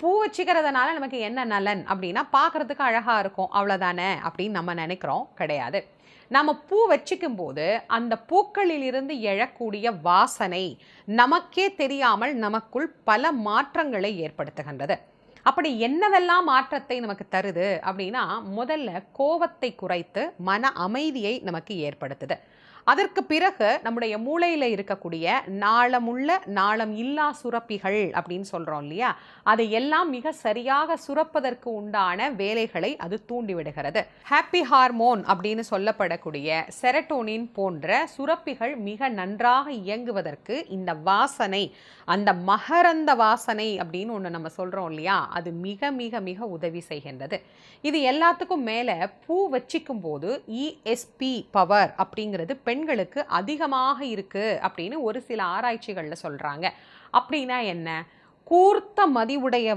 பூ வச்சுக்கிறதுனால நமக்கு என்ன நலன் அப்படின்னா, பார்க்கறதுக்கு அழகா இருக்கும் அவ்வளோதானே அப்படின்னு நம்ம நினைக்கிறோம். கிடையாது. நம்ம பூ வச்சுக்கும்போது அந்த பூக்களில் இருந்து எழக்கூடிய வாசனை நமக்கே தெரியாமல் நமக்குள் பல மாற்றங்களை ஏற்படுத்துகின்றது. அப்படி என்னவெல்லாம் மாற்றத்தை நமக்கு தருது அப்படின்னா, முதல்ல கோவத்தை குறைத்து மன அமைதியை நமக்கு ஏற்படுத்துது. அதற்கு பிறகு நம்முடைய மூளையில இருக்கக்கூடிய நாளமுள்ள, நாளம் இல்லா சுரப்பிகள் அப்படின்னு சொல்றோம் இல்லையா? அதை எல்லாம் மிக சரியாக சுரப்பதற்கு உண்டான வேலைகளை அது தூண்டிவிடுகிறது. ஹாப்பி ஹார்மோன் அப்படின்னு சொல்லப்படக்கூடிய செரட்டோனின் போன்ற சுரப்பிகள் மிக நன்றாக இயங்குவதற்கு இந்த வாசனை, அந்த மகரந்த வாசனை அப்படின்னு ஒன்று நம்ம சொல்றோம் இல்லையா? அது மிக மிக மிக உதவி செய்கின்றது. இது எல்லாத்துக்கும் மேல பூ வச்சிக்கும் போது இஎஸ்பி பவர் அப்படிங்கிறது பெண்களுக்கு அதிகமாக இருக்கு அப்படின்னு ஒரு சில ஆராய்ச்சிகள்ல சொல்றாங்க. அப்படின்னா என்ன? கூர்த்த மதிவுடைய